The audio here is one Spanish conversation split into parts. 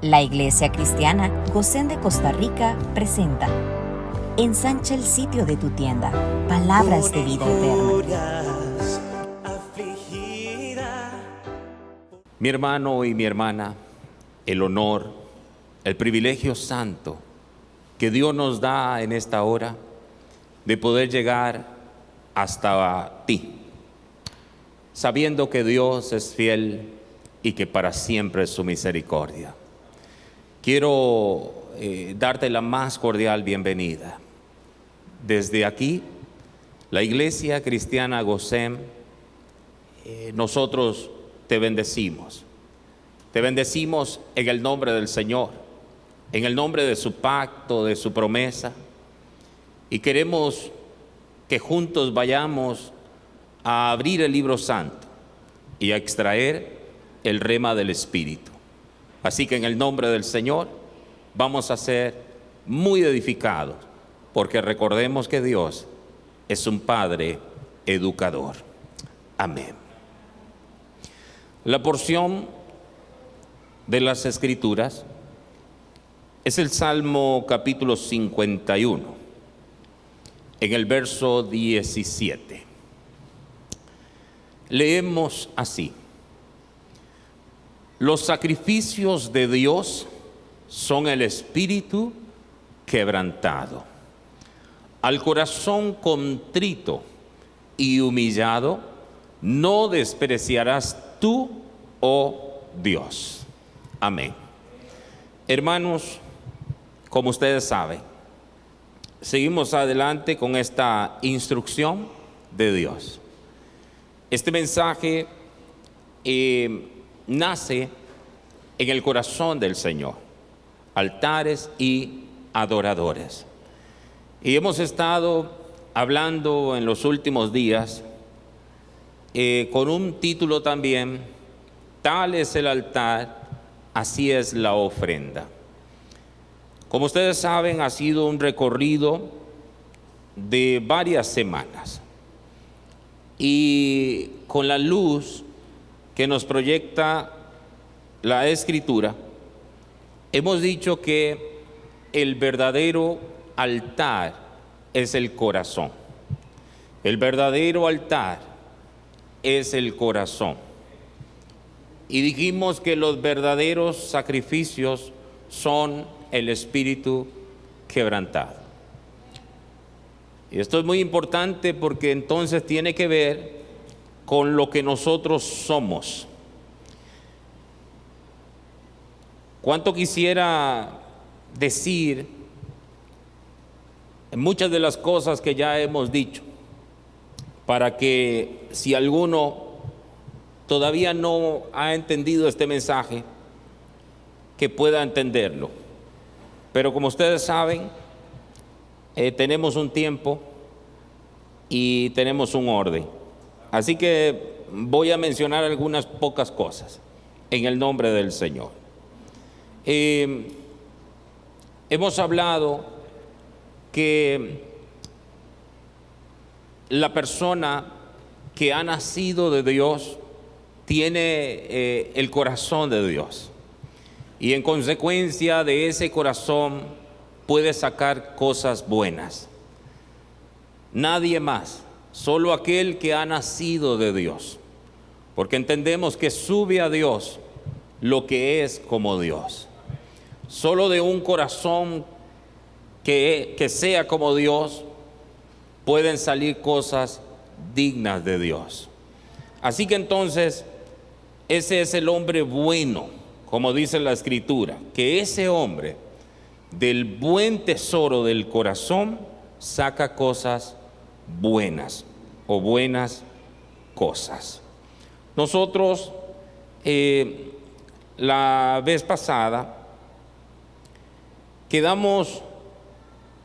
La Iglesia Cristiana Gosén de Costa Rica presenta Ensancha el sitio de tu tienda, palabras de vida eterna. Mi hermano y mi hermana, el honor, el privilegio santo que Dios nos da en esta hora de poder llegar hasta ti, sabiendo que Dios es fiel y que para siempre es su misericordia. Quiero darte la más cordial bienvenida. Desde aquí, la Iglesia Cristiana Gosén, nosotros te bendecimos. Te bendecimos en el nombre del Señor, en el nombre de su pacto, de su promesa. Y queremos que juntos vayamos a abrir el libro santo y a extraer el rema del Espíritu. Así que en el nombre del Señor vamos a ser muy edificados, porque recordemos que Dios es un Padre educador. Amén. La porción de las Escrituras es el Salmo capítulo 51, en el verso 17. Leemos así: los sacrificios de Dios son el espíritu quebrantado. Al corazón contrito y humillado no despreciarás tú, oh Dios. Amén. Hermanos, como ustedes saben, seguimos adelante con esta instrucción de Dios. Este mensaje nace en el corazón del Señor, altares y adoradores. Y hemos estado hablando en los últimos días con un título también: tal es el altar, así es la ofrenda. Como ustedes saben, ha sido un recorrido de varias semanas, y con la luz que nos proyecta la Escritura, hemos dicho que el verdadero altar es el corazón. El verdadero altar es el corazón. Y dijimos que los verdaderos sacrificios son el espíritu quebrantado. Y esto es muy importante porque entonces tiene que ver con lo que nosotros somos. Cuánto quisiera decir muchas de las cosas que ya hemos dicho, para que si alguno todavía no ha entendido este mensaje, que pueda entenderlo. Pero como ustedes saben, tenemos un tiempo y tenemos un orden. Así que voy a mencionar algunas pocas cosas en el nombre del Señor. Hemos hablado que la persona que ha nacido de Dios tiene el corazón de Dios, y en consecuencia de ese corazón puede sacar cosas buenas. Nadie más, solo aquel que ha nacido de Dios, porque entendemos que sube a Dios lo que es como Dios. Solo de un corazón que sea como Dios pueden salir cosas dignas de Dios. Así que entonces, ese es el hombre bueno, como dice la Escritura, que ese hombre del buen tesoro del corazón saca cosas buenas o buenas cosas. Nosotros la vez pasada quedamos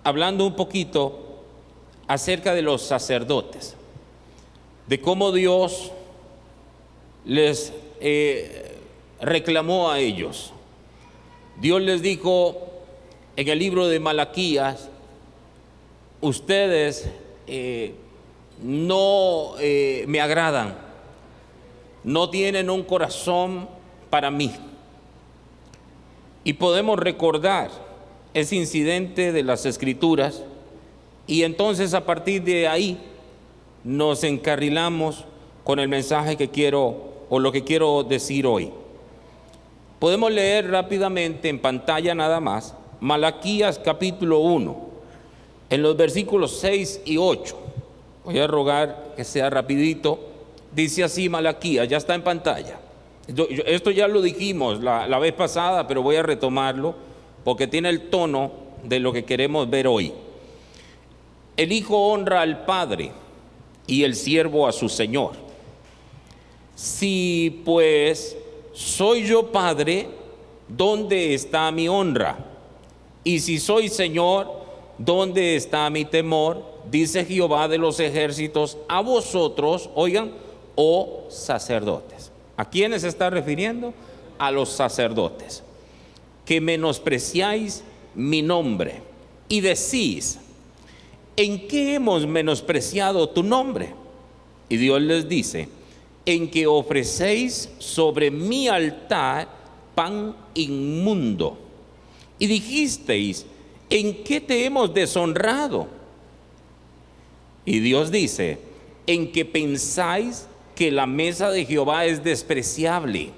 hablando un poquito acerca de los sacerdotes, de cómo Dios les reclamó a ellos. Dios les dijo en el libro de Malaquías: ustedes no me agradan, no tienen un corazón para mí. Y podemos recordar ese incidente de las Escrituras, y entonces a partir de ahí nos encarrilamos con el mensaje que quiero, o lo que quiero decir hoy. Podemos leer rápidamente en pantalla nada más Malaquías capítulo 1, en los versículos 6 y 8. Voy a rogar que sea rapidito. Dice así Malaquías, ya está en pantalla. Esto ya lo dijimos la vez pasada, pero voy a retomarlo porque tiene el tono de lo que queremos ver hoy. El hijo honra al padre y el siervo a su señor. Si pues soy yo padre, ¿dónde está mi honra? Y si soy señor, ¿dónde está mi temor? Dice Jehová de los ejércitos a vosotros, oigan, oh sacerdotes. ¿A quiénes se está refiriendo? A los sacerdotes, que menospreciáis mi nombre y decís, ¿en qué hemos menospreciado tu nombre? Y Dios les dice, en que ofrecéis sobre mi altar pan inmundo. Y dijisteis, ¿en qué te hemos deshonrado? Y Dios dice, en que pensáis que la mesa de Jehová es despreciable.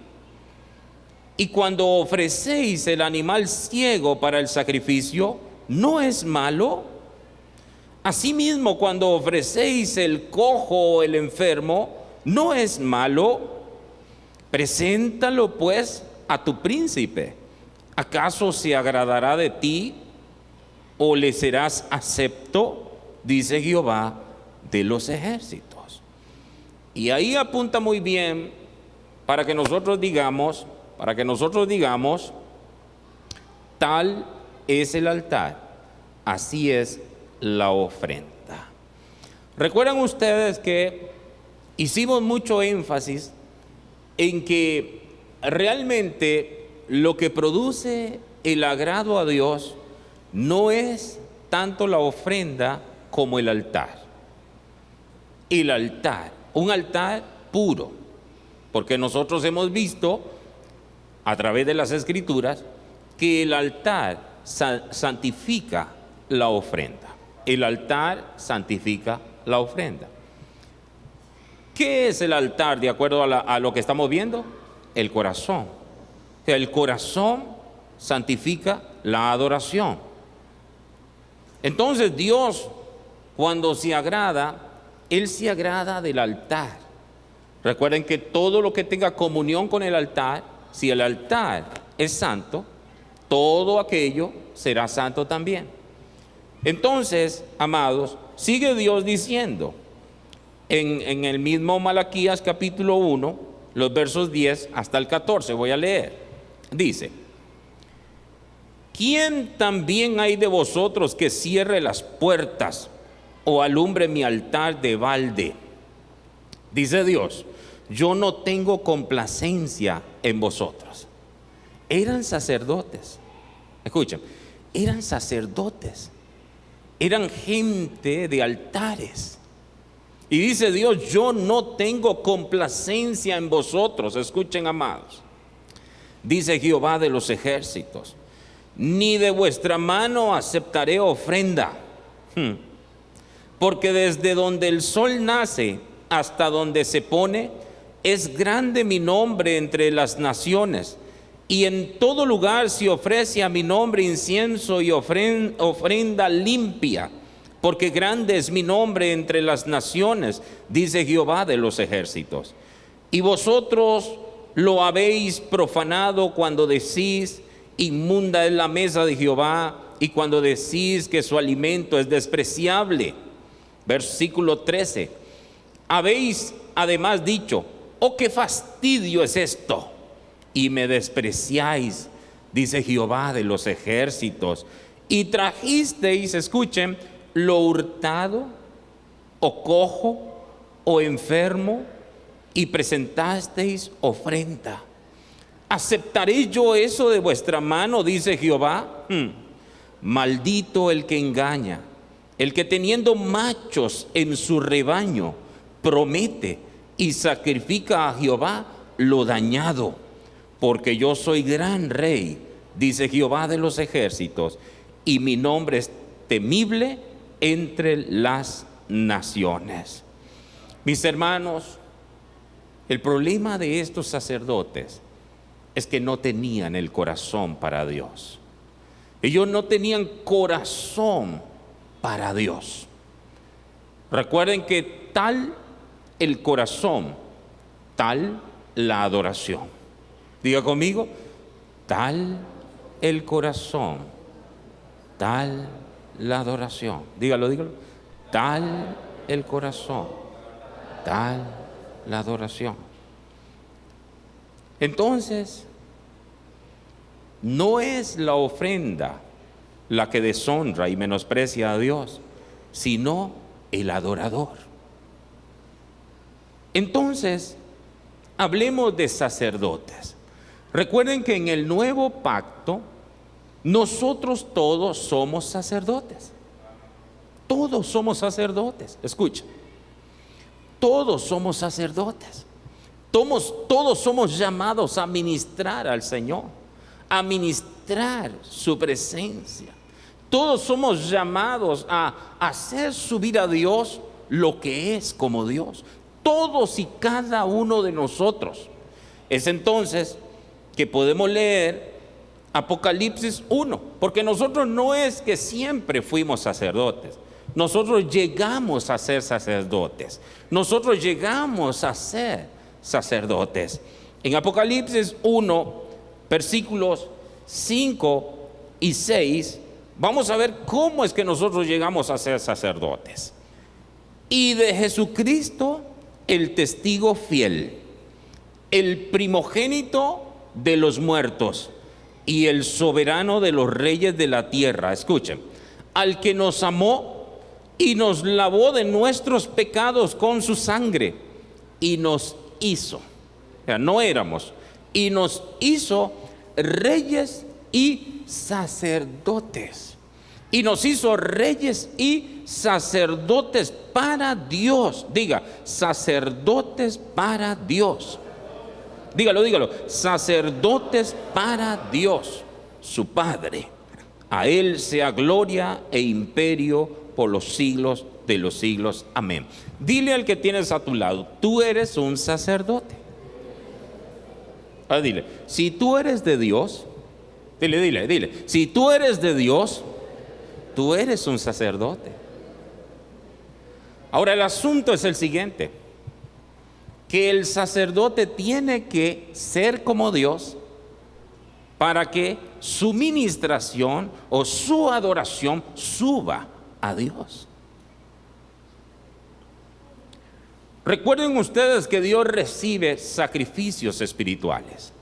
Y cuando ofrecéis el animal ciego para el sacrificio, ¿no es malo? Asimismo, cuando ofrecéis el cojo o el enfermo, ¿no es malo? Preséntalo pues a tu príncipe. ¿Acaso se agradará de ti o le serás acepto? Dice Jehová de los ejércitos. Y ahí apunta muy bien para que nosotros digamos, tal es el altar, así es la ofrenda. ¿Recuerdan ustedes que hicimos mucho énfasis en que realmente lo que produce el agrado a Dios no es tanto la ofrenda como el altar? El altar, un altar puro, porque nosotros hemos visto a través de las Escrituras que el altar santifica la ofrenda. El altar santifica la ofrenda. ¿Qué es el altar de acuerdo a lo que estamos viendo? El corazón. El corazón santifica la adoración. Entonces Dios, cuando se agrada, Él se agrada del altar. Recuerden que todo lo que tenga comunión con el altar, si el altar es santo, todo aquello será santo también. Entonces, amados, sigue Dios diciendo en el mismo Malaquías capítulo 1, los versos 10 hasta el 14, voy a leer. Dice, ¿quién también hay de vosotros que cierre las puertas o alumbre mi altar de balde? Dice Dios, yo no tengo complacencia en vosotros. Eran sacerdotes, escuchen, eran sacerdotes, eran gente de altares. Y dice Dios, yo no tengo complacencia en vosotros. Escuchen, amados. Dice Jehová de los ejércitos, ni de vuestra mano aceptaré ofrenda. Porque desde donde el sol nace hasta donde se pone, es grande mi nombre entre las naciones. Y en todo lugar se ofrece a mi nombre incienso y ofrenda limpia, porque grande es mi nombre entre las naciones, dice Jehová de los ejércitos. Y vosotros lo habéis profanado cuando decís, inmunda es la mesa de Jehová, y cuando decís que su alimento es despreciable. Versículo 13. Habéis además dicho, oh, qué fastidio es esto, y me despreciáis, dice Jehová de los ejércitos, y trajisteis, escuchen, lo hurtado, o cojo, o enfermo, y presentasteis ofrenda. ¿Aceptaré yo eso de vuestra mano? Dice Jehová. Maldito el que engaña, el que teniendo machos en su rebaño, promete y sacrifica a Jehová lo dañado. Porque yo soy gran rey, dice Jehová de los ejércitos, y mi nombre es temible entre las naciones. Mis hermanos, el problema de estos sacerdotes es que no tenían el corazón para Dios. Ellos no tenían corazón para Dios. Recuerden que tal el corazón, tal la adoración. Diga conmigo, tal el corazón, tal la adoración. Dígalo, dígalo. Tal el corazón, tal la adoración. Entonces, no es la ofrenda la que deshonra y menosprecia a Dios, sino el adorador. Entonces, hablemos de sacerdotes. Recuerden que en el nuevo pacto, nosotros todos somos sacerdotes. Todos somos sacerdotes. Escucha, todos somos sacerdotes. Todos somos llamados a ministrar al Señor, a ministrar su presencia. Todos somos llamados a hacer subir a Dios lo que es como Dios. Todos y cada uno de nosotros. Es entonces que podemos leer Apocalipsis 1, porque nosotros no es que siempre fuimos sacerdotes. Nosotros llegamos a ser sacerdotes. Nosotros llegamos a ser sacerdotes. En Apocalipsis 1, versículos 5 y 6, vamos a ver cómo es que nosotros llegamos a ser sacerdotes. Y de Jesucristo, el testigo fiel, el primogénito de los muertos y el soberano de los reyes de la tierra. Escuchen, al que nos amó y nos lavó de nuestros pecados con su sangre y nos hizo, o sea, no éramos, y nos hizo reyes y sacerdotes. Y nos hizo reyes y sacerdotes para Dios. Diga, sacerdotes para Dios. Dígalo, dígalo, sacerdotes para Dios, su Padre. A Él sea gloria e imperio por los siglos de los siglos. Amén. Dile al que tienes a tu lado, tú eres un sacerdote. Dile, si tú eres de Dios, dile, si tú eres de Dios, tú eres un sacerdote. Ahora el asunto es el siguiente, que el sacerdote tiene que ser como Dios para que su ministración o su adoración suba a Dios. Recuerden ustedes que Dios recibe sacrificios espirituales.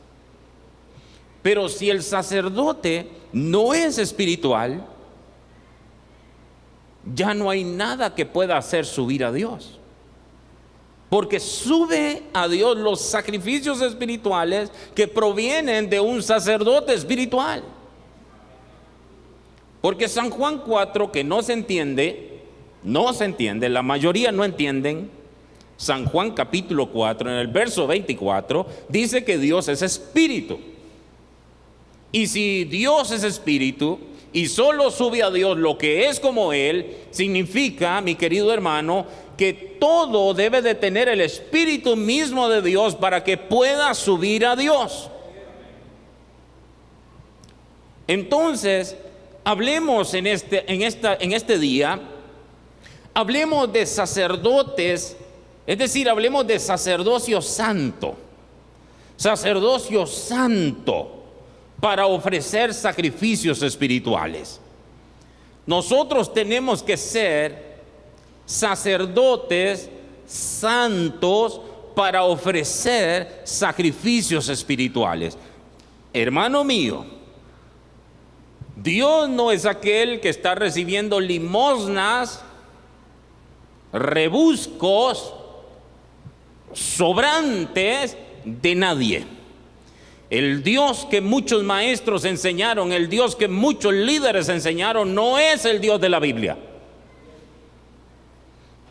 Pero si el sacerdote no es espiritual, ya no hay nada que pueda hacer subir a Dios. Porque sube a Dios los sacrificios espirituales que provienen de un sacerdote espiritual. Porque San Juan 4, que no se entiende, la mayoría no entienden. San Juan capítulo 4, en el verso 24, dice que Dios es espíritu. Y si Dios es espíritu y solo sube a Dios lo que es como Él, significa, mi querido hermano, que todo debe de tener el espíritu mismo de Dios para que pueda subir a Dios. Entonces, hablemos en este día, hablemos de sacerdotes, es decir, hablemos de sacerdocio santo para ofrecer sacrificios espirituales. Nosotros tenemos que ser sacerdotes santos para ofrecer sacrificios espirituales. Hermano mío, Dios no es aquel que está recibiendo limosnas, rebuscos, sobrantes de nadie. El Dios que muchos maestros enseñaron, el Dios que muchos líderes enseñaron, no es el Dios de la Biblia.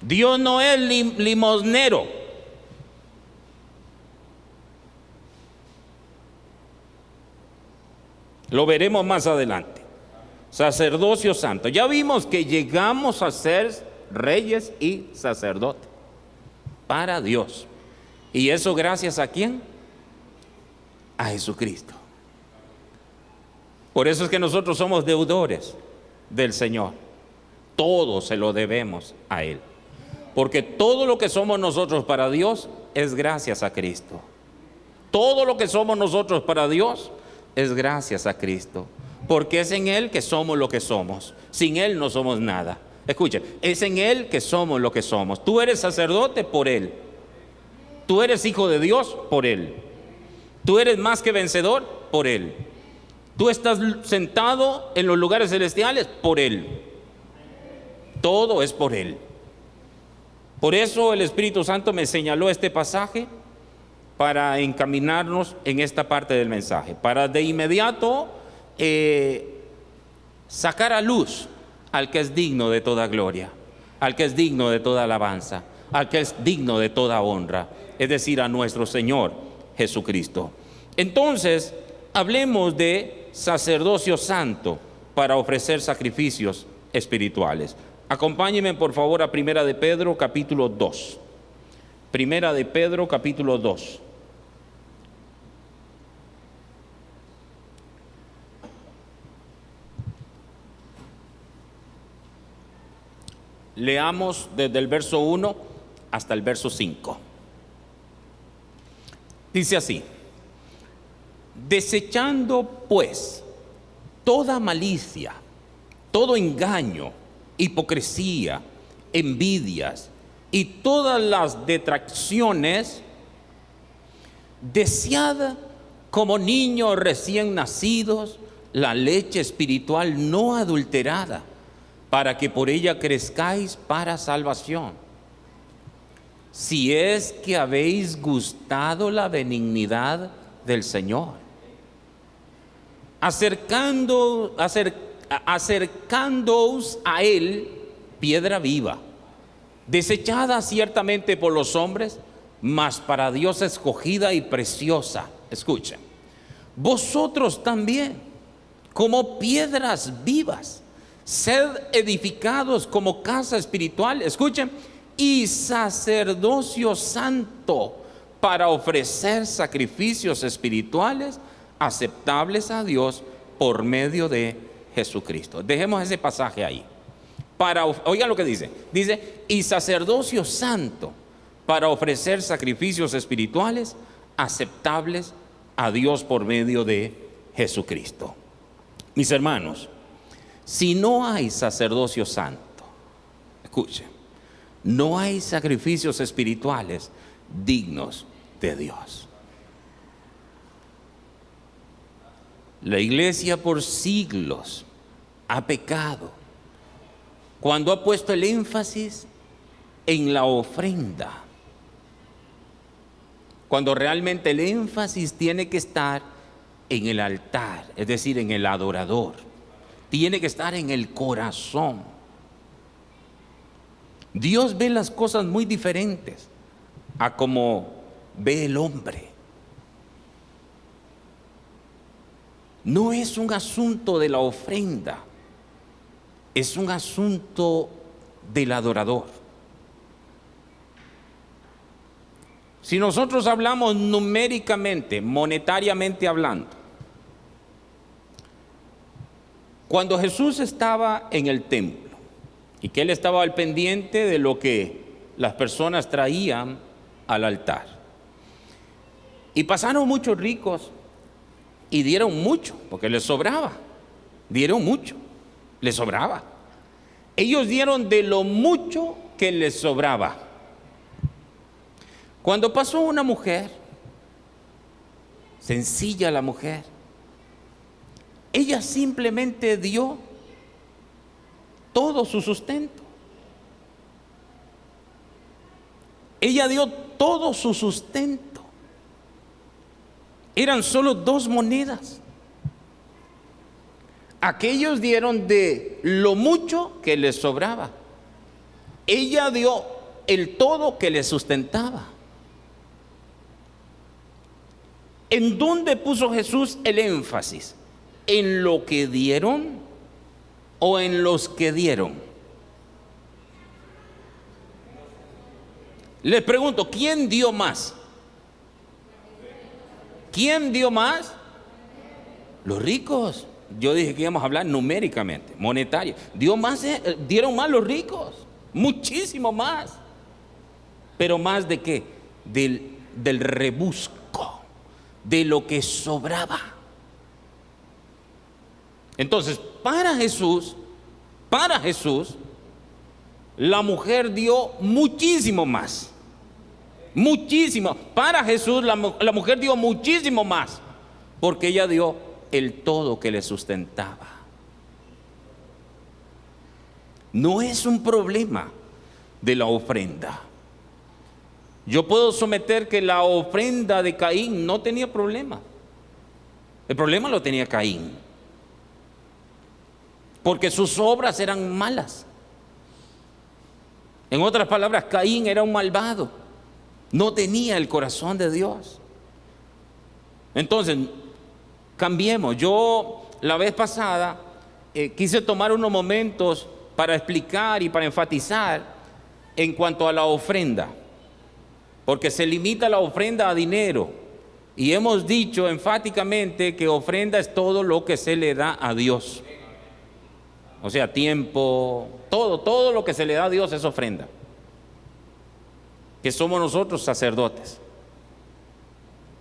Dios no es limosnero. Lo veremos más adelante. Sacerdocio santo. Ya vimos que llegamos a ser reyes y sacerdotes para Dios. ¿Y eso gracias a quién? A Jesucristo. Por eso es que nosotros somos deudores del Señor. Todo se lo debemos a Él. Porque todo lo que somos nosotros para Dios es gracias a Cristo. Todo lo que somos nosotros para Dios es gracias a Cristo. Porque es en Él que somos lo que somos. Sin Él no somos nada. Escuchen, es en Él que somos lo que somos. Tú eres sacerdote por Él. Tú eres hijo de Dios por Él. Tú eres más que vencedor por Él. Tú estás sentado en los lugares celestiales por Él. Todo es por Él. Por eso el Espíritu Santo me señaló este pasaje para encaminarnos en esta parte del mensaje, para de inmediato sacar a luz al que es digno de toda gloria, al que es digno de toda alabanza, al que es digno de toda honra, es decir, a nuestro Señor Jesucristo. Entonces, hablemos de sacerdocio santo para ofrecer sacrificios espirituales. Acompáñenme por favor a Primera de Pedro capítulo 2. Primera de Pedro capítulo 2. Leamos desde el verso 1 hasta el verso 5. Dice así: desechando pues toda malicia, todo engaño, hipocresía, envidias y todas las detracciones, desead como niños recién nacidos la leche espiritual no adulterada, para que por ella crezcáis para salvación, si es que habéis gustado la benignidad del Señor, acercándoos a Él, piedra viva, desechada ciertamente por los hombres, mas para Dios escogida y preciosa. Escuchen, vosotros también, como piedras vivas, sed edificados como casa espiritual, escuchen, y sacerdocio santo, para ofrecer sacrificios espirituales aceptables a Dios por medio de Jesucristo. Dejemos ese pasaje ahí. Oigan lo que dice. Dice, y sacerdocio santo, para ofrecer sacrificios espirituales aceptables a Dios por medio de Jesucristo. Mis hermanos, si no hay sacerdocio santo, escuchen, no hay sacrificios espirituales dignos de Dios. La iglesia por siglos ha pecado cuando ha puesto el énfasis en la ofrenda, cuando realmente el énfasis tiene que estar en el altar, es decir, en el adorador. Tiene que estar en el corazón. Dios ve las cosas muy diferentes a como ve el hombre. No es un asunto de la ofrenda, es un asunto del adorador. Si nosotros hablamos numéricamente, monetariamente hablando, cuando Jesús estaba en el templo y que Él estaba al pendiente de lo que las personas traían al altar, y pasaron muchos ricos y dieron mucho, porque les sobraba, dieron mucho, les sobraba. Ellos dieron de lo mucho que les sobraba. Cuando pasó una mujer, sencilla la mujer, ella simplemente dio todo su sustento. Ella dio todo su sustento. Eran solo 2 monedas. Aquellos dieron de lo mucho que les sobraba. Ella dio el todo que les sustentaba. ¿En dónde puso Jesús el énfasis? ¿En lo que dieron o en los que dieron? Les pregunto, ¿quién dio más? ¿Quién dio más? Los ricos. Yo dije que íbamos a hablar numéricamente, monetario. Dieron más los ricos, muchísimo más. Pero más de qué? Del rebusco, de lo que sobraba. Entonces, para Jesús, la mujer dio muchísimo más. Muchísimo. Para Jesús, la mujer dio muchísimo más, porque ella dio el todo que le sustentaba. No es un problema de la ofrenda. Yo puedo someter que la ofrenda de Caín no tenía problema. El problema lo tenía Caín, porque sus obras eran malas. En otras palabras, Caín era un malvado, no tenía el corazón de Dios. Entonces, cambiemos. Yo la vez pasada quise tomar unos momentos para explicar y para enfatizar en cuanto a la ofrenda, porque se limita la ofrenda a dinero, y hemos dicho enfáticamente que ofrenda es todo lo que se le da a Dios. O sea, tiempo, todo lo que se le da a Dios es ofrenda. Que somos nosotros sacerdotes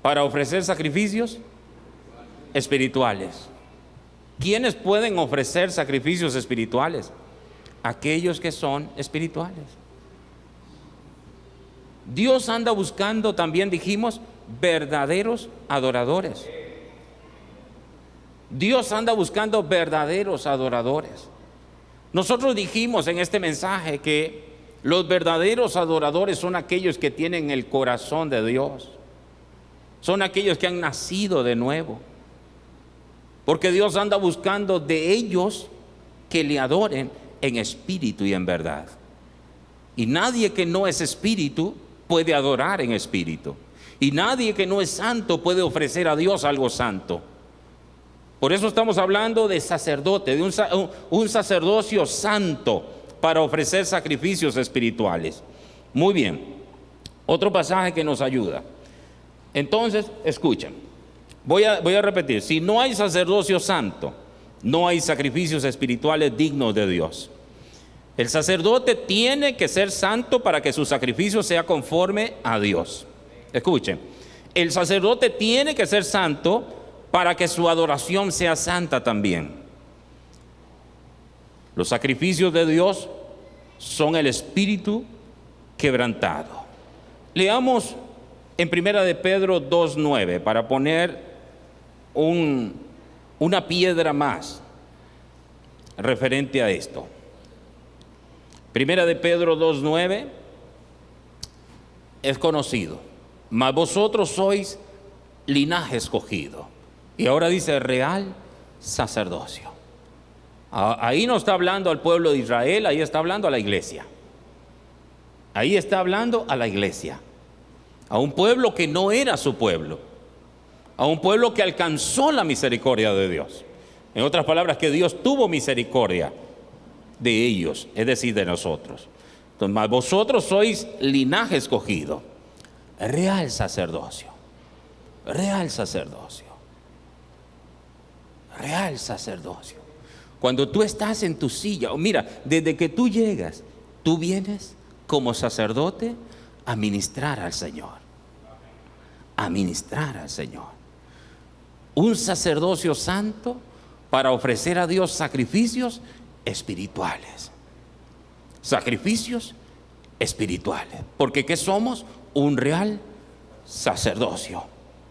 para ofrecer sacrificios espirituales. ¿Quiénes pueden ofrecer sacrificios espirituales? Aquellos que son espirituales. Dios anda buscando, también dijimos, verdaderos adoradores. Dios anda buscando verdaderos adoradores. Nosotros dijimos en este mensaje que los verdaderos adoradores son aquellos que tienen el corazón de Dios. Son aquellos que han nacido de nuevo. Porque Dios anda buscando de ellos que le adoren en espíritu y en verdad. Y nadie que no es espíritu puede adorar en espíritu. Y nadie que no es santo puede ofrecer a Dios algo santo. Por eso estamos hablando de sacerdote, de un sacerdocio santo para ofrecer sacrificios espirituales. Muy bien, otro pasaje que nos ayuda. Entonces, escuchen, voy a repetir: si no hay sacerdocio santo, no hay sacrificios espirituales dignos de Dios. El sacerdote tiene que ser santo para que su sacrificio sea conforme a Dios. Escuchen, el sacerdote tiene que ser santo para que su adoración sea santa también. Los sacrificios de Dios son el espíritu quebrantado. Leamos en Primera de Pedro 2:9 para poner una piedra más referente a esto. Primera de Pedro 2:9 es conocido: mas vosotros sois linaje escogido. Y ahora dice real sacerdocio. Ahí no está hablando al pueblo de Israel, ahí está hablando a la iglesia. Ahí está hablando a la iglesia, a un pueblo que no era su pueblo, a un pueblo que alcanzó la misericordia de Dios. En otras palabras, que Dios tuvo misericordia de ellos, es decir, de nosotros. Entonces, mas vosotros sois linaje escogido, real sacerdocio, real sacerdocio, real sacerdocio. Cuando tú estás en tu silla, mira, desde que tú llegas, tú vienes como sacerdote a ministrar al Señor, a ministrar al Señor. Un sacerdocio santo para ofrecer a Dios sacrificios espirituales. Sacrificios espirituales. Porque ¿qué somos? Un real sacerdocio.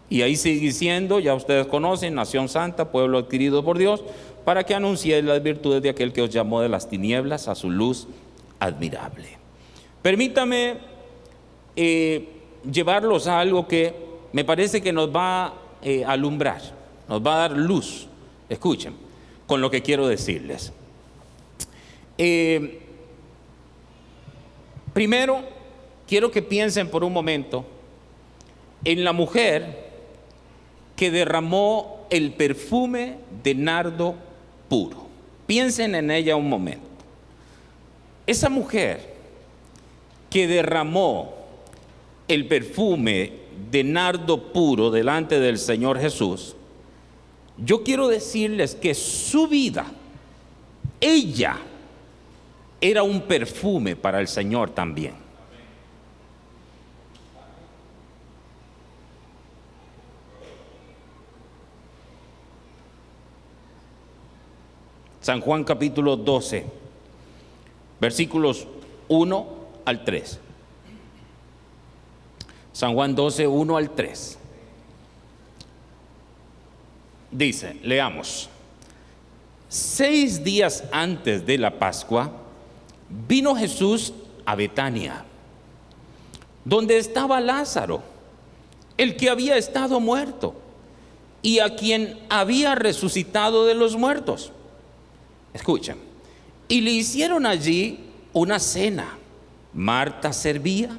Y ahí sigue diciendo, ya ustedes conocen: nación santa, pueblo adquirido por Dios, para que anunciéis las virtudes de aquel que os llamó de las tinieblas a su luz admirable. Permítame llevarlos a algo que me parece que nos va a alumbrar, nos va a dar luz. Escuchen con lo que quiero decirles. Primero, quiero que piensen por un momento en la mujer que derramó el perfume de nardo puro. Piensen en ella un momento. Esa mujer que derramó el perfume de nardo puro delante del Señor Jesús, yo quiero decirles que su vida, ella, era un perfume para el Señor también. San Juan capítulo 12, versículos 1 al 3. San Juan 12, 1 al 3. Dice, leamos. 6 días antes de la Pascua, vino Jesús a Betania, donde estaba Lázaro, el que había estado muerto, y a quien había resucitado de los muertos. Escuchen, y le hicieron allí una cena. Marta servía,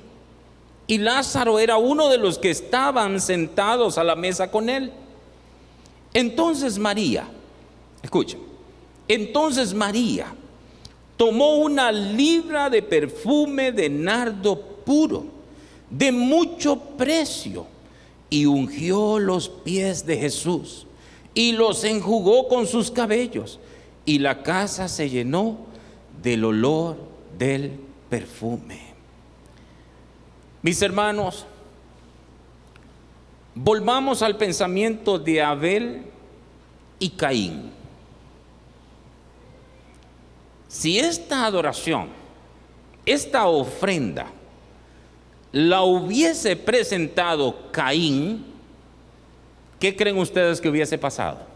y Lázaro era uno de los que estaban sentados a la mesa con él. Entonces María, escuchen, entonces María tomó una libra de perfume de nardo puro, de mucho precio, y ungió los pies de Jesús, y los enjugó con sus cabellos, y la casa se llenó del olor del perfume. Mis hermanos, volvamos al pensamiento de Abel y Caín. Si esta adoración, esta ofrenda, la hubiese presentado Caín, ¿qué creen ustedes que hubiese pasado?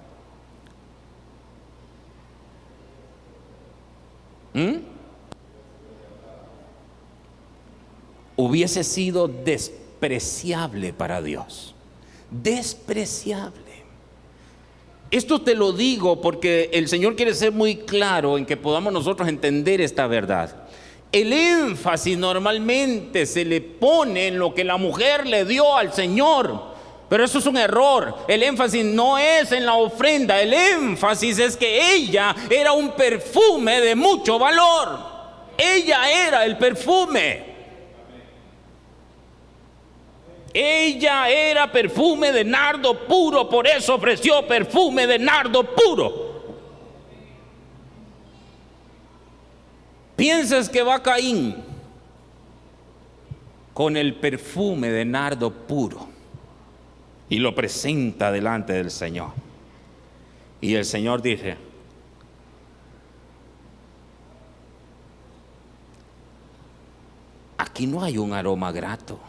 Hubiese sido despreciable para Dios. Despreciable. Esto te lo digo porque el Señor quiere ser muy claro en que podamos nosotros entender esta verdad. El énfasis normalmente se le pone en lo que la mujer le dio al Señor, pero eso es un error. El énfasis no es en la ofrenda, el énfasis es que ella era un perfume de mucho valor. Ella era el perfume. Ella era perfume de nardo puro, por eso ofreció perfume de nardo puro. Piensas que va Caín con el perfume de nardo puro y lo presenta delante del Señor. Y el Señor dice: aquí no hay un aroma grato,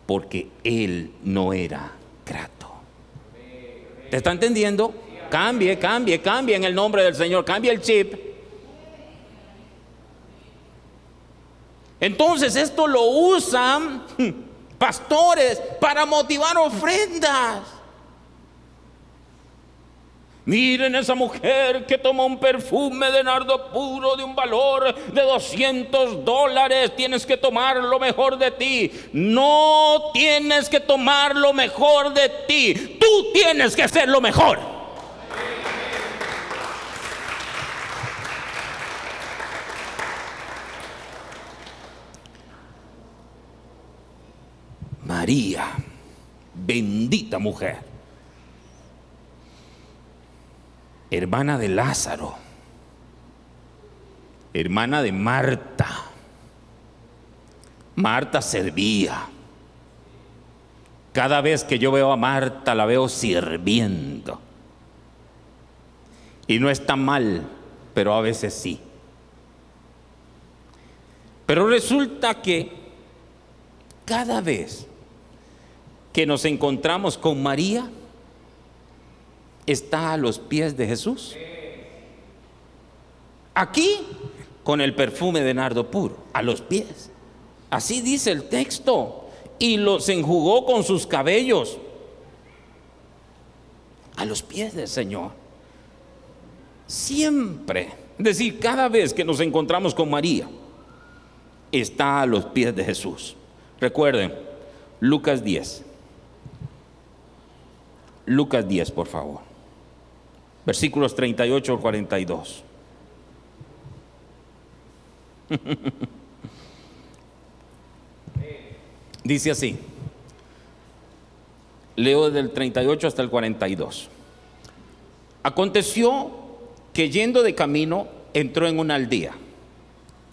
porque él no era grato. ¿Te está entendiendo? Cambie en el nombre del Señor, cambie el chip. Entonces esto lo usan pastores para motivar ofrendas. Miren esa mujer que tomó un perfume de nardo puro de un valor de $200. Tienes que tomar lo mejor de ti. No tienes que tomar lo mejor de ti. Tú tienes que hacer lo mejor. María, bendita mujer, hermana de Lázaro, hermana de Marta. Marta servía. Cada vez que yo veo a Marta, la veo sirviendo. Y no está mal, pero a veces sí. Pero resulta que cada vez que nos encontramos con María, está a los pies de Jesús. Aquí, con el perfume de nardo puro, a los pies. Así dice el texto. Y los enjugó con sus cabellos. A los pies del Señor. Siempre, es decir, cada vez que nos encontramos con María, está a los pies de Jesús. Recuerden, Lucas 10. Lucas 10, por favor. Versículos 38 al 42. Dice así. Leo del 38 hasta el 42. Aconteció que yendo de camino entró en una aldea,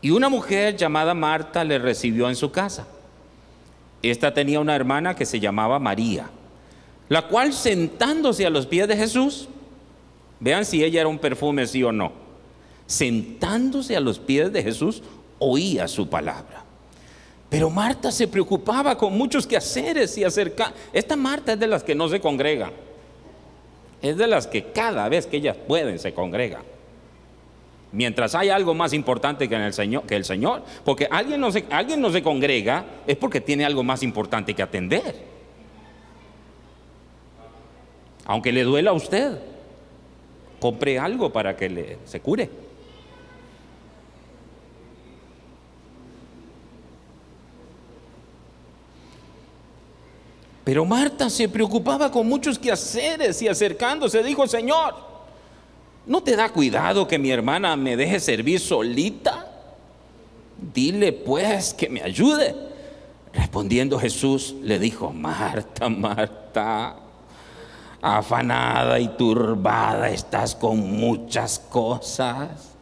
y una mujer llamada Marta le recibió en su casa. Esta tenía una hermana que se llamaba María, la cual, sentándose a los pies de Jesús, vean si ella era un perfume, sí o no, sentándose a los pies de Jesús, oía su palabra. Pero Marta se preocupaba con muchos quehaceres y acerca. Esta Marta es de las que no se congregan, es de las que cada vez que ellas pueden se congregan. Mientras hay algo más importante que el Señor, porque alguien no se congrega, es porque tiene algo más importante que atender. Aunque le duela a usted, compre algo para que se cure. Pero Marta se preocupaba con muchos quehaceres y acercándose dijo: Señor, ¿no te da cuidado que mi hermana me deje servir solita? Dile pues que me ayude. Respondiendo Jesús le dijo: Marta, Marta, afanada y turbada estás con muchas cosas,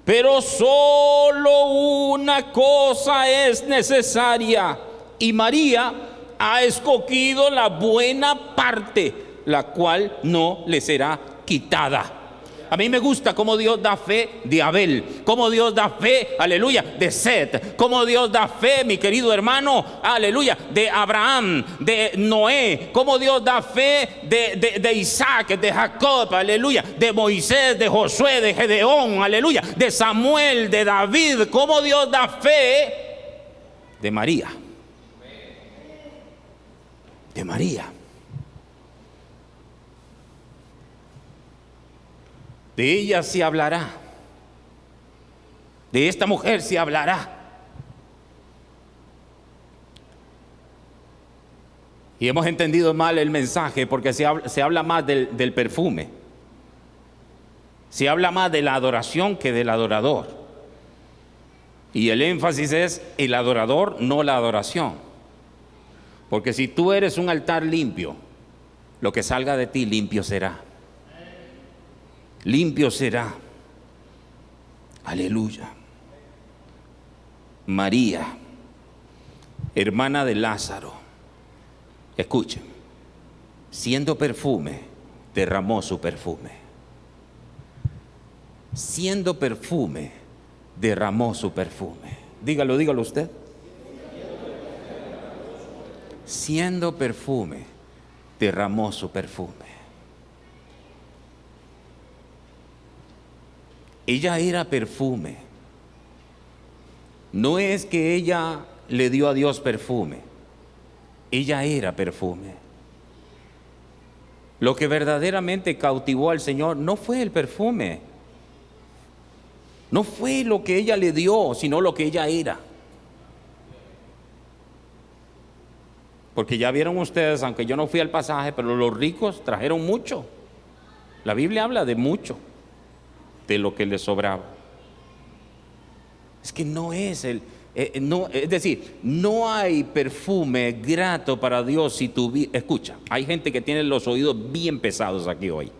pero solo una cosa es necesaria, y María ha escogido la buena parte, la cual no le será quitada. A mí me gusta cómo Dios da fe de Abel, cómo Dios da fe, aleluya, de Set, cómo Dios da fe, mi querido hermano, aleluya, de Abraham, de Noé, cómo Dios da fe de Isaac, de Jacob, aleluya, de Moisés, de Josué, de Gedeón, aleluya, de Samuel, de David, cómo Dios da fe de María. De María. De ella se hablará. De esta mujer se hablará. Y hemos entendido mal el mensaje porque se habla más del perfume. Se habla más de la adoración que del adorador. Y el énfasis es el adorador, no la adoración. Porque si tú eres un altar limpio, lo que salga de ti limpio será. Limpio será. Aleluya. María, hermana de Lázaro, escuchen, siendo perfume, derramó su perfume. Siendo perfume, derramó su perfume. Dígalo usted. Siendo perfume, derramó su perfume. Ella era perfume. No es que ella le dio a Dios perfume, ella era perfume. Lo que verdaderamente cautivó al Señor no fue el perfume, no fue lo que ella le dio, sino lo que ella era. Porque ya vieron ustedes, aunque yo no fui al pasaje, pero los ricos trajeron mucho. La Biblia habla de mucho, de lo que les sobraba. Es que no es es decir, no hay perfume grato para Dios si escucha, hay gente que tiene los oídos bien pesados aquí hoy.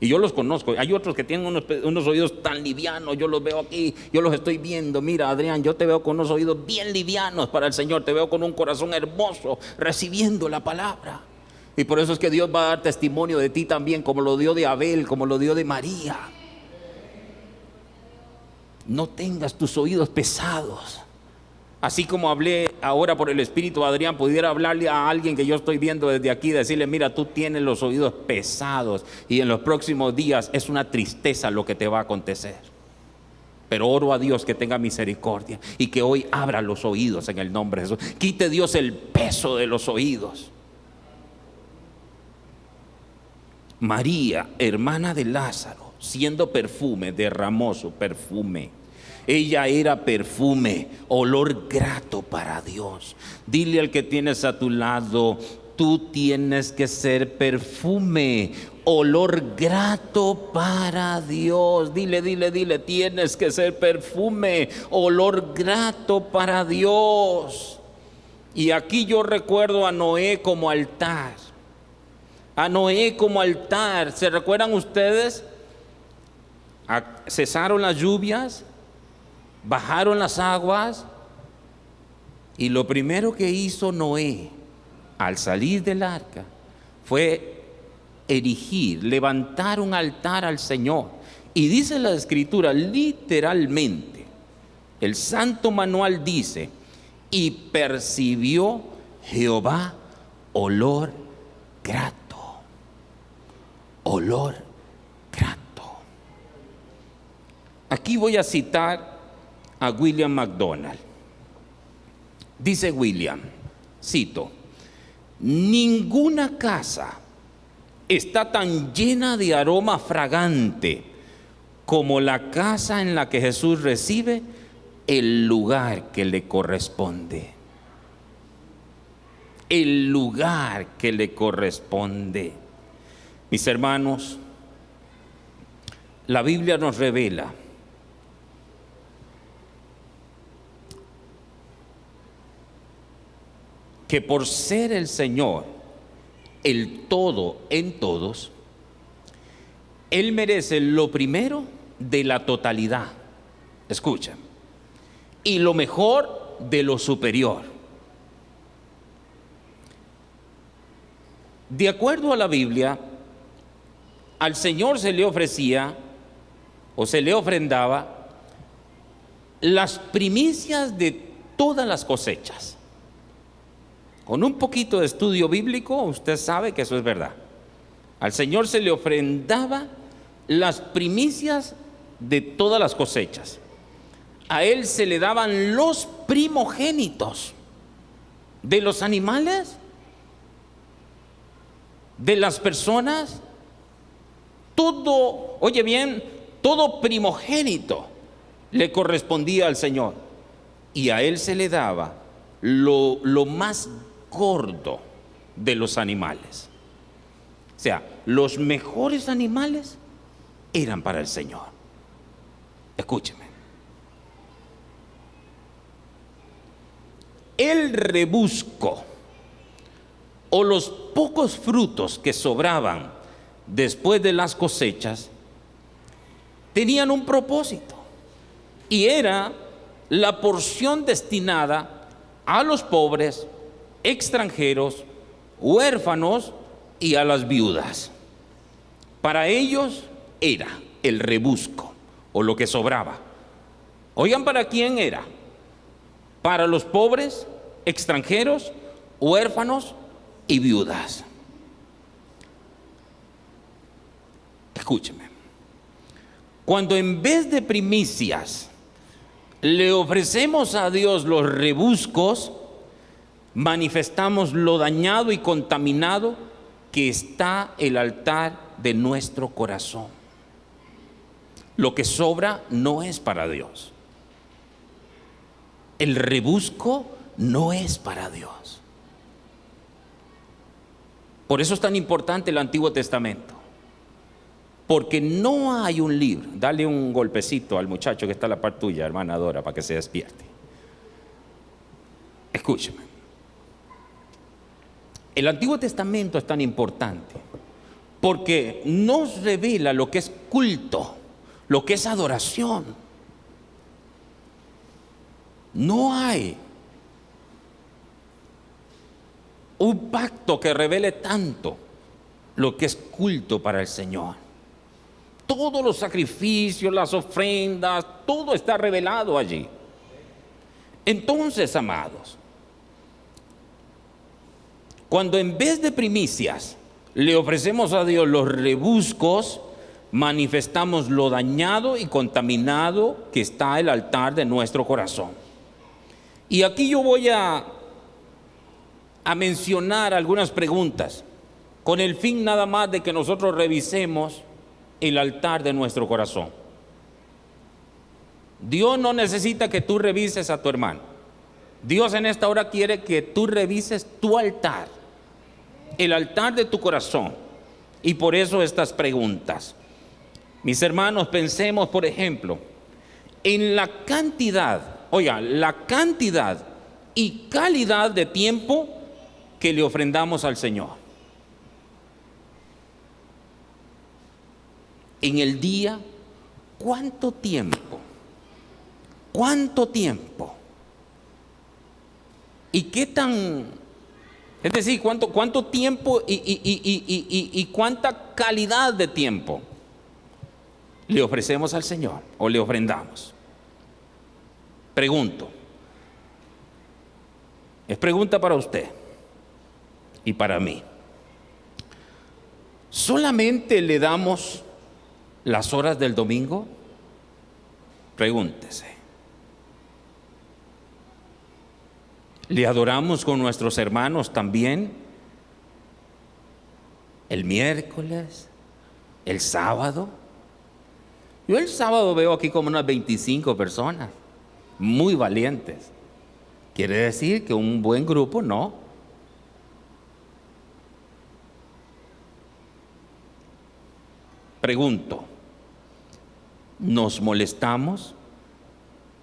Y yo los conozco. Hay otros que tienen unos oídos tan livianos. Yo los veo aquí, yo los estoy viendo. Mira, Adrián, yo te veo con unos oídos bien livianos para el Señor. Te veo con un corazón hermoso, recibiendo la palabra. Y por eso es que Dios va a dar testimonio de ti también, como lo dio de Abel, como lo dio de María. No tengas tus oídos pesados. Así como hablé ahora por el Espíritu, Adrián, pudiera hablarle a alguien que yo estoy viendo desde aquí, decirle: mira, tú tienes los oídos pesados y en los próximos días es una tristeza lo que te va a acontecer. Pero oro a Dios que tenga misericordia y que hoy abra los oídos en el nombre de Jesús. Quite Dios el peso de los oídos. María, hermana de Lázaro, siendo perfume, derramó su perfume. Ella era perfume, olor grato para Dios. Dile al que tienes a tu lado: tú tienes que ser perfume, olor grato para Dios. Dile, tienes que ser perfume, olor grato para Dios. Y aquí yo recuerdo a Noé como altar. A Noé como altar. ¿Se recuerdan ustedes? Cesaron las lluvias, bajaron las aguas, y lo primero que hizo Noé al salir del arca fue levantar un altar al Señor. Y dice la Escritura literalmente, el Santo Manual dice: y percibió Jehová olor grato. Olor grato. Aquí voy a citar a William MacDonald. Dice William, cito: ninguna casa está tan llena de aroma fragante como la casa en la que Jesús recibe el lugar que le corresponde. El lugar que le corresponde. Mis hermanos, la Biblia nos revela que por ser el Señor el todo en todos, Él merece lo primero de la totalidad. Escuchen. Y lo mejor de lo superior. De acuerdo a la Biblia, al Señor se le ofrecía o se le ofrendaba las primicias de todas las cosechas. Con un poquito de estudio bíblico, usted sabe que eso es verdad. Al Señor se le ofrendaba las primicias de todas las cosechas. A Él se le daban los primogénitos de los animales, de las personas, todo, oye bien, todo primogénito le correspondía al Señor. Y a Él se le daba lo más gordo de los animales. O sea, los mejores animales eran para el Señor. Escúcheme. El rebusco o los pocos frutos que sobraban después de las cosechas tenían un propósito, y era la porción destinada a los pobres, extranjeros, huérfanos y a las viudas. Para ellos era el rebusco o lo que sobraba. Oigan, ¿para quién era? Para los pobres, extranjeros, huérfanos y viudas. Escúcheme. Cuando en vez de primicias le ofrecemos a Dios los rebuscos, manifestamos lo dañado y contaminado que está el altar de nuestro corazón. Lo que sobra no es para Dios. El rebusco no es para Dios. Por eso es tan importante el Antiguo Testamento. Porque no hay un libro. Dale un golpecito al muchacho que está a la par tuya, hermana Dora, para que se despierte. Escúcheme. El Antiguo Testamento es tan importante porque nos revela lo que es culto, lo que es adoración. No hay un pacto que revele tanto lo que es culto para el Señor. Todos los sacrificios, las ofrendas, todo está revelado allí. Entonces, amados, cuando en vez de primicias le ofrecemos a Dios los rebuscos, manifestamos lo dañado y contaminado que está el altar de nuestro corazón. Y aquí yo voy a mencionar algunas preguntas con el fin nada más de que nosotros revisemos el altar de nuestro corazón. Dios no necesita que tú revises a tu hermano. Dios en esta hora quiere que tú revises tu altar. el altar de tu corazón. Y por eso estas preguntas. Mis hermanos, pensemos, por ejemplo, en la cantidad y calidad de tiempo que le ofrendamos al Señor. En el día, ¿cuánto tiempo? ¿Cuánto tiempo? ¿Y qué tan? Es decir, ¿cuánto tiempo y cuánta calidad de tiempo le ofrecemos al Señor o le ofrendamos? Pregunto. Es pregunta para usted y para mí. ¿Solamente le damos las horas del domingo? Pregúntese. ¿Le adoramos con nuestros hermanos también el miércoles, el sábado? Yo el sábado veo aquí como unas 25 personas, muy valientes. Quiere decir que un buen grupo no. Pregunto, ¿nos molestamos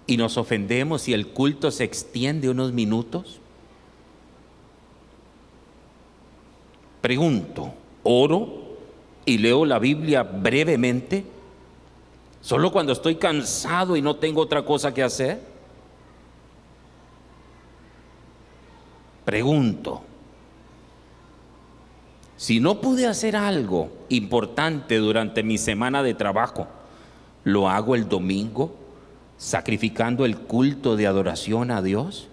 y nos ofendemos si el culto se extiende unos minutos? Pregunto, ¿oro y leo la Biblia brevemente? ¿Solo cuando estoy cansado y no tengo otra cosa que hacer? Pregunto, si no pude hacer algo importante durante mi semana de trabajo, ¿lo hago el domingo sacrificando el culto de adoración a Dios?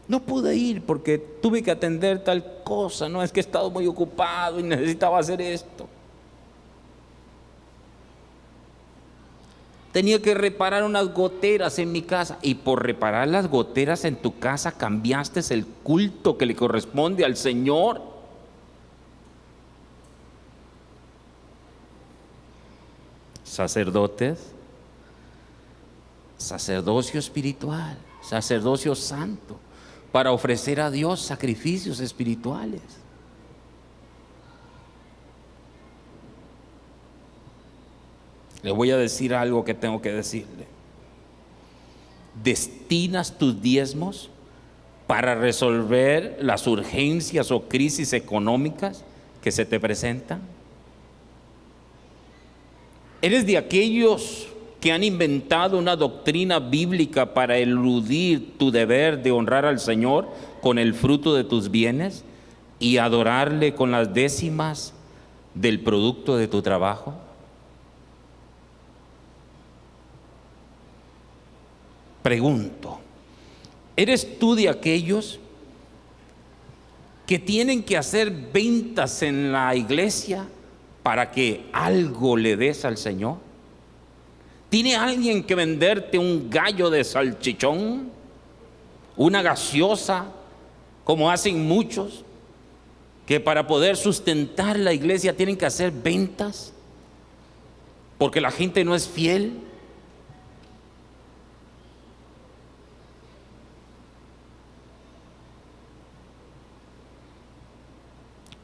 No pude ir porque tuve que atender tal cosa, no es que he estado muy ocupado y necesitaba hacer esto. Tenía que reparar unas goteras en mi casa y por reparar las goteras en tu casa cambiaste el culto que le corresponde al Señor. Sacerdotes, sacerdocio espiritual, sacerdocio santo, para ofrecer a Dios sacrificios espirituales. Le voy a decir algo que tengo que decirle. ¿Destinas tus diezmos para resolver las urgencias o crisis económicas que se te presentan? ¿Eres de aquellos que han inventado una doctrina bíblica para eludir tu deber de honrar al Señor con el fruto de tus bienes y adorarle con las décimas del producto de tu trabajo? Pregunto, ¿eres tú de aquellos que tienen que hacer ventas en la iglesia para que algo le des al Señor? ¿Tiene alguien que venderte un gallo de salchichón, una gaseosa, como hacen muchos, que para poder sustentar la iglesia tienen que hacer ventas porque la gente no es fiel?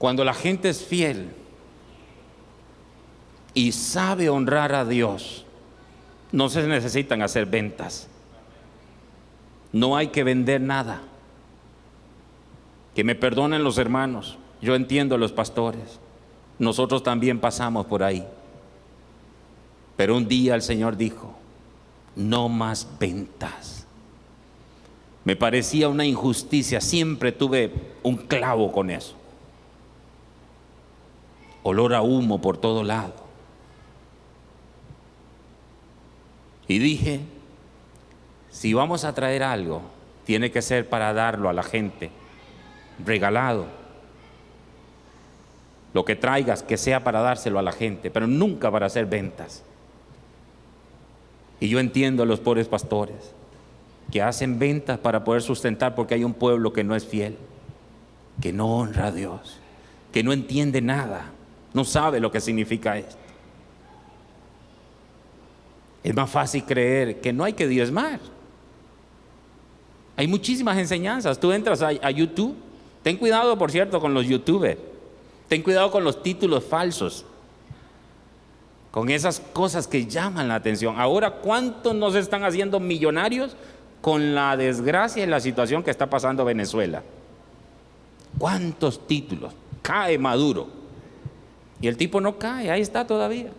Cuando la gente es fiel y sabe honrar a Dios, no se necesitan hacer ventas. No hay que vender nada. Que me perdonen los hermanos, yo entiendo a los pastores, nosotros también pasamos por ahí. Pero un día el Señor dijo, no más ventas. Me parecía una injusticia, siempre tuve un clavo con eso. Olor a humo por todo lado. Y dije, si vamos a traer algo, tiene que ser para darlo a la gente, regalado. Lo que traigas, que sea para dárselo a la gente, pero nunca para hacer ventas. Y yo entiendo a los pobres pastores que hacen ventas para poder sustentar, porque hay un pueblo que no es fiel, que no honra a Dios, que no entiende nada, no sabe lo que significa esto. Es más fácil creer que no hay que diezmar. Hay muchísimas enseñanzas. Tú entras a YouTube. Ten cuidado, por cierto, con los youtubers. Ten cuidado con los títulos falsos, con esas cosas que llaman la atención. Ahora, ¿cuántos nos están haciendo millonarios con la desgracia y la situación que está pasando Venezuela? ¿Cuántos títulos? Cae Maduro. Y el tipo no cae, ahí está todavía.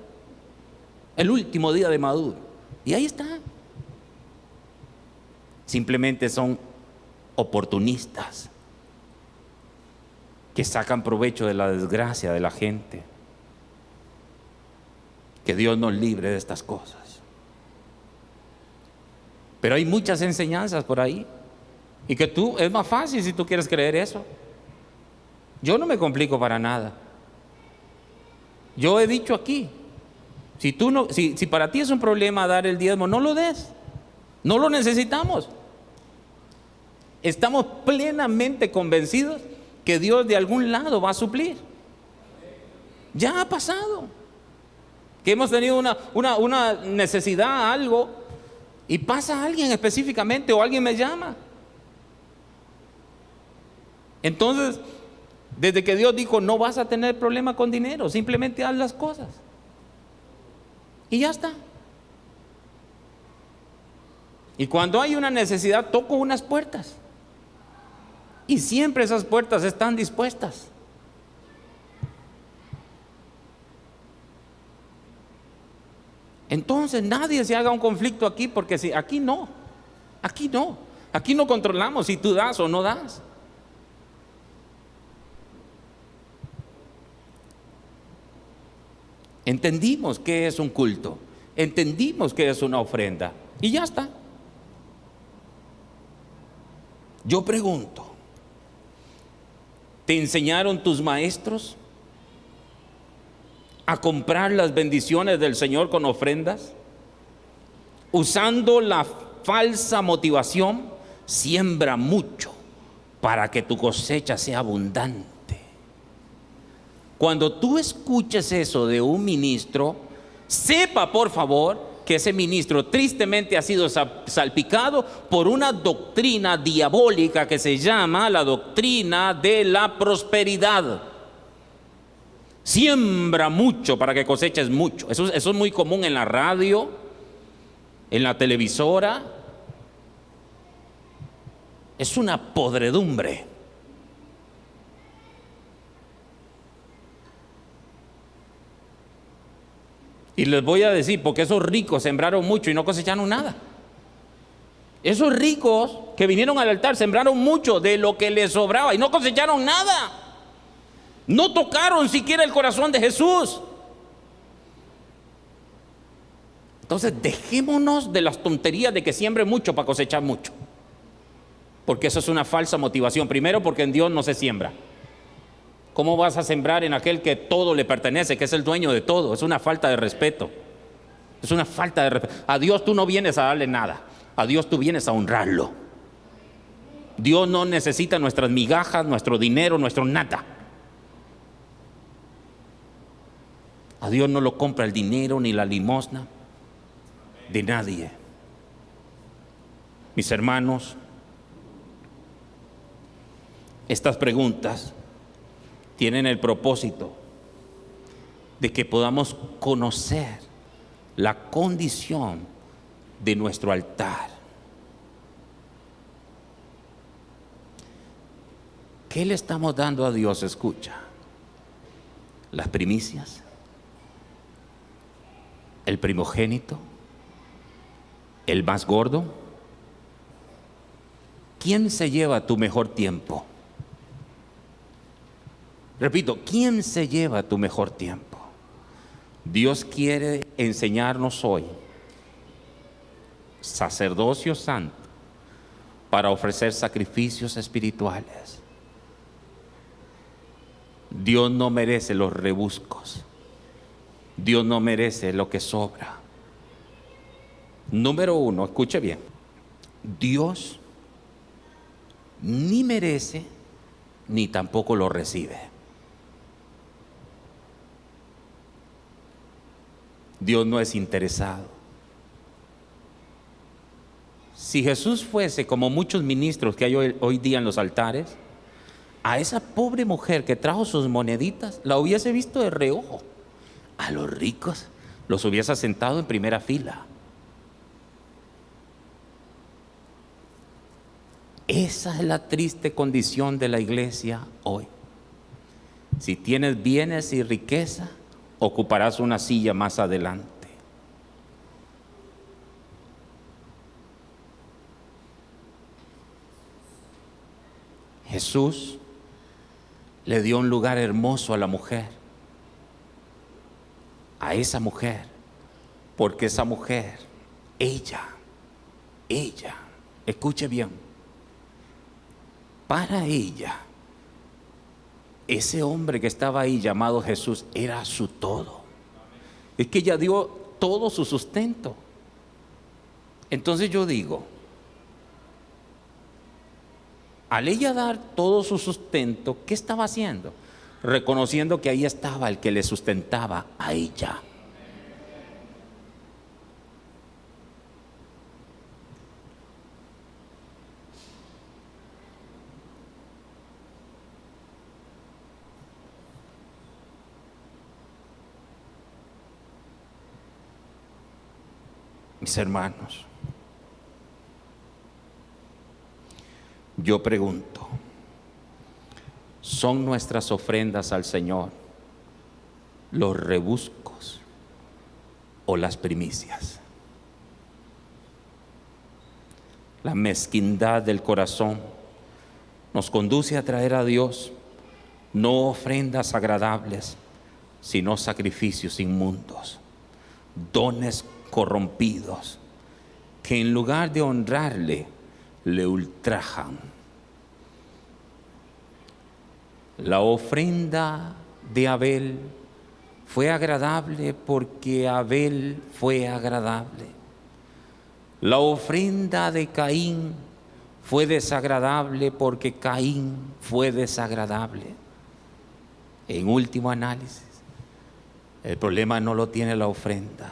El último día de Maduro. Y ahí está. Simplemente son oportunistas que sacan provecho de la desgracia de la gente. Que Dios nos libre de estas cosas. Pero hay muchas enseñanzas por ahí. Y que es más fácil si tú quieres creer eso. Yo no me complico para nada. Yo he dicho aquí, si para ti es un problema dar el diezmo, no lo des. No lo necesitamos. Estamos plenamente convencidos que Dios de algún lado va a suplir. Ya ha pasado. Que hemos tenido una necesidad, algo, y pasa alguien específicamente o alguien me llama. Entonces, desde que Dios dijo, no vas a tener problema con dinero, simplemente haz las cosas. Y ya está. Y cuando hay una necesidad, toco unas puertas. Y siempre esas puertas están dispuestas. Entonces nadie se haga un conflicto aquí, porque si aquí no controlamos si tú das o no das. Entendimos qué es un culto, entendimos qué es una ofrenda y ya está. Yo pregunto, ¿te enseñaron tus maestros a comprar las bendiciones del Señor con ofrendas? Usando la falsa motivación, siembra mucho para que tu cosecha sea abundante. Cuando tú escuches eso de un ministro, sepa por favor que ese ministro tristemente ha sido salpicado por una doctrina diabólica que se llama la doctrina de la prosperidad. Siembra mucho para que coseches mucho. Eso es muy común en la radio, en la televisora. Es una podredumbre. Y les voy a decir, porque esos ricos sembraron mucho y no cosecharon nada. Esos ricos que vinieron al altar sembraron mucho de lo que les sobraba y no cosecharon nada. No tocaron siquiera el corazón de Jesús. Entonces dejémonos de las tonterías de que siembre mucho para cosechar mucho, porque eso es una falsa motivación. Primero, porque en Dios no se siembra. ¿Cómo vas a sembrar en aquel que todo le pertenece, que es el dueño de todo? Es una falta de respeto. Es una falta de respeto. A Dios tú no vienes a darle nada. A Dios tú vienes a honrarlo. Dios no necesita nuestras migajas, nuestro dinero, nuestro nada. A Dios no lo compra el dinero ni la limosna de nadie. Mis hermanos, estas preguntas tienen el propósito de que podamos conocer la condición de nuestro altar. ¿Qué le estamos dando a Dios? Escucha, las primicias, el primogénito, el más gordo. ¿Quién se lleva tu mejor tiempo? Repito, ¿quién se lleva tu mejor tiempo? Dios quiere enseñarnos hoy sacerdocio santo para ofrecer sacrificios espirituales. Dios no merece los rebuscos. Dios no merece lo que sobra. Número uno, escuche bien. Dios ni merece ni tampoco lo recibe. Dios no es interesado. Si Jesús fuese como muchos ministros que hay hoy día en los altares, a esa pobre mujer que trajo sus moneditas la hubiese visto de reojo. A los ricos los hubiese sentado en primera fila. Esa es la triste condición de la iglesia hoy. Si tienes bienes y riqueza, ocuparás una silla más adelante. Jesús le dio un lugar hermoso a la mujer, a esa mujer, porque esa mujer, ella, escuche bien, para ella, ese hombre que estaba ahí llamado Jesús era su todo. Es que ella dio todo su sustento. Entonces yo digo, al ella dar todo su sustento, ¿qué estaba haciendo? Reconociendo que ahí estaba el que le sustentaba a ella. Mis hermanos, yo pregunto, ¿son nuestras ofrendas al Señor los rebuscos o las primicias? La mezquindad del corazón nos conduce a traer a Dios no ofrendas agradables, sino sacrificios inmundos, dones corrompidos, que en lugar de honrarle, le ultrajan. La ofrenda de Abel fue agradable porque Abel fue agradable. La ofrenda de Caín fue desagradable porque Caín fue desagradable. En último análisis, el problema no lo tiene la ofrenda,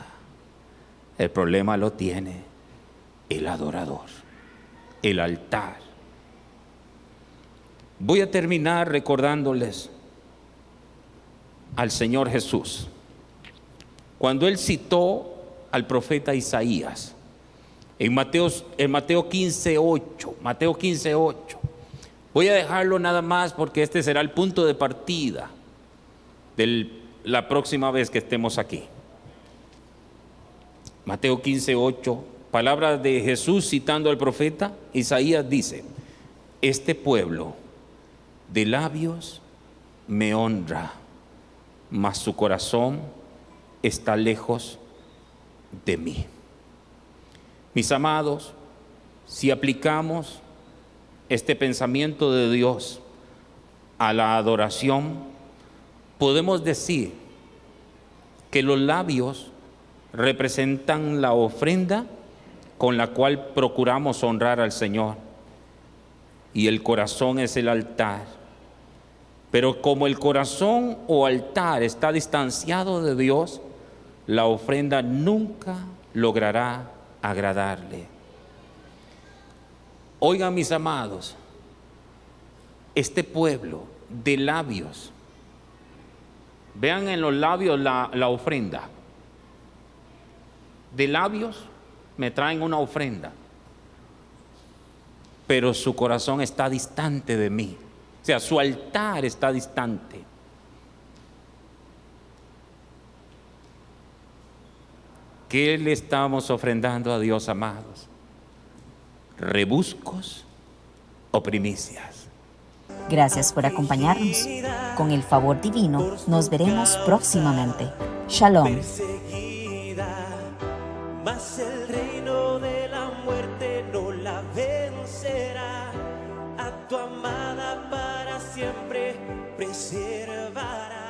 el problema lo tiene el adorador, el altar. Voy a terminar recordándoles al Señor Jesús. Cuando Él citó al profeta Isaías, en Mateo 15:8, voy a dejarlo nada más porque este será el punto de partida de la próxima vez que estemos aquí. Mateo 15:8, palabras de Jesús citando al profeta Isaías, dice: este pueblo de labios me honra, mas su corazón está lejos de mí. Mis amados, si aplicamos este pensamiento de Dios a la adoración, podemos decir que los labios representan la ofrenda con la cual procuramos honrar al Señor, y el corazón es el altar. Pero como el corazón o altar está distanciado de Dios, la ofrenda nunca logrará agradarle. Oigan, mis amados, este pueblo de labios, vean en los labios la ofrenda. De labios me traen una ofrenda, pero su corazón está distante de mí. O sea, su altar está distante. ¿Qué le estamos ofrendando a Dios, amados? ¿Rebuscos o primicias? Gracias por acompañarnos. Con el favor divino, nos veremos próximamente. Shalom. Mas el reino de la muerte no la vencerá. A tu amada para siempre preservará.